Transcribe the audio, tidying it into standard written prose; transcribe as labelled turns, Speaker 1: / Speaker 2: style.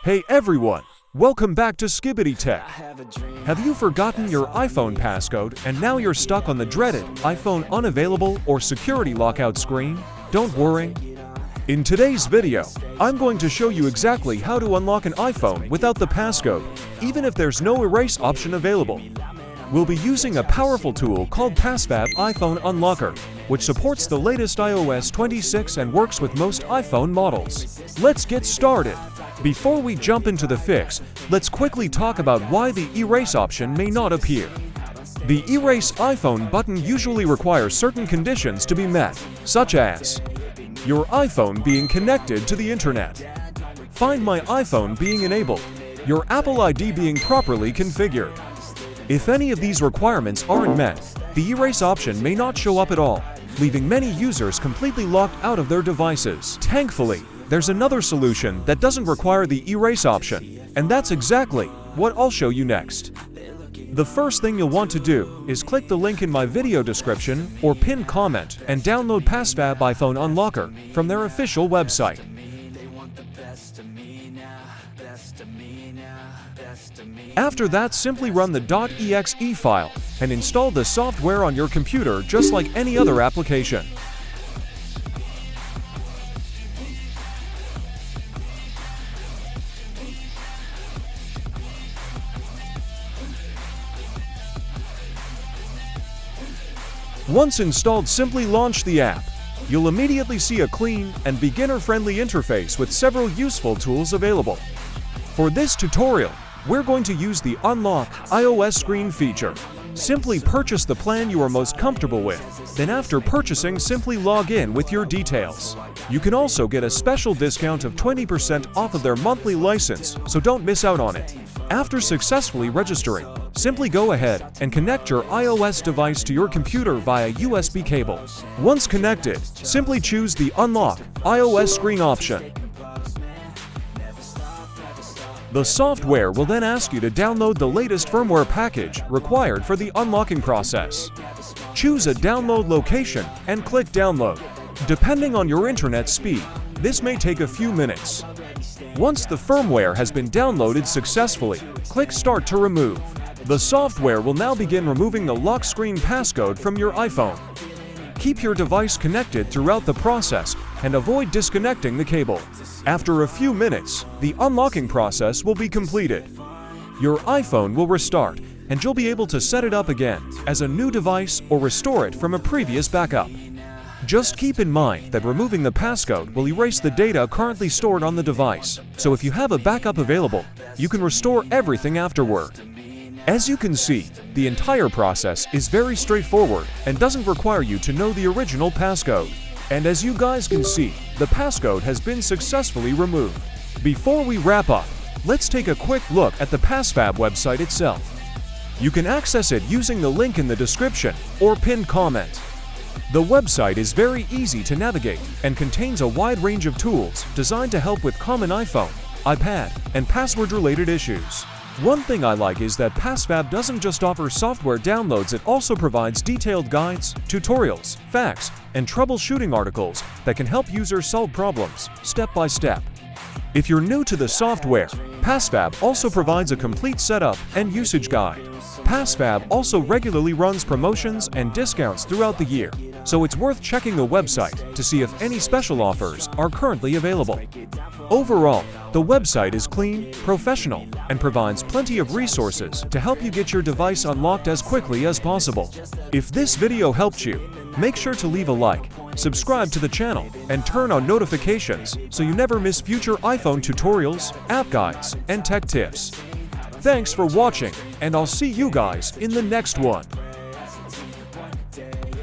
Speaker 1: Hey everyone! Welcome back to Skibbity Tech. Have you forgotten your iPhone passcode and now you're stuck on the dreaded iPhone Unavailable or security lockout screen? Don't worry. In today's video, I'm going to show you exactly how to unlock an iPhone without the passcode, even if there's no erase option available. We'll be using a powerful tool called PassFab iPhone Unlocker, which supports the latest iOS 26 and works with most iPhone models. Let's get started. Before we jump into the fix, let's quickly talk about why the erase option may not appear. The Erase iPhone button usually requires certain conditions to be met, such as your iPhone being connected to the internet, Find My iPhone being enabled, your Apple ID being properly configured. If any of these requirements aren't met, the erase option may not show up at all, leaving many users completely locked out of their devices. Thankfully, there's another solution that doesn't require the erase option, and that's exactly what I'll show you next. The first thing you'll want to do is click the link in my video description or pinned comment and download PassFab iPhone Unlocker from their official website. After that, simply run the .exe file and install the software on your computer just like any other application. Once installed, simply launch the app. You'll immediately see a clean and beginner-friendly interface with several useful tools available. For this tutorial, we're going to use the Unlock iOS screen feature. Simply purchase the plan you are most comfortable with. Then after purchasing, simply log in with your details. You can also get a special discount of 20% off of their monthly license, so don't miss out on it. After successfully registering, simply go ahead and connect your iOS device to your computer via USB cable. Once connected, simply choose the Unlock iOS screen option. The software will then ask you to download the latest firmware package required for the unlocking process. Choose a download location and click Download. Depending on your internet speed, this may take a few minutes. Once the firmware has been downloaded successfully, click Start to remove. The software will now begin removing the lock screen passcode from your iPhone. Keep your device connected throughout the process and avoid disconnecting the cable. After a few minutes, the unlocking process will be completed. Your iPhone will restart, and you'll be able to set it up again as a new device or restore it from a previous backup. Just keep in mind that removing the passcode will erase the data currently stored on the device, so if you have a backup available, you can restore everything afterward. As you can see, the entire process is very straightforward and doesn't require you to know the original passcode. And as you guys can see, the passcode has been successfully removed. Before we wrap up, let's take a quick look at the PassFab website itself. You can access it using the link in the description or pinned comment. The website is very easy to navigate and contains a wide range of tools designed to help with common iPhone, iPad, and password-related issues. One thing I like is that PassFab doesn't just offer software downloads, it also provides detailed guides, tutorials, facts, and troubleshooting articles that can help users solve problems step by step. If you're new to the software, PassFab also provides a complete setup and usage guide. PassFab also regularly runs promotions and discounts throughout the year, so it's worth checking the website to see if any special offers are currently available. Overall, the website is clean, professional, and provides plenty of resources to help you get your device unlocked as quickly as possible. If this video helped you, make sure to leave a like, subscribe to the channel, and turn on notifications so you never miss future iPhone tutorials, app guides, and tech tips. Thanks for watching, and I'll see you guys in the next one.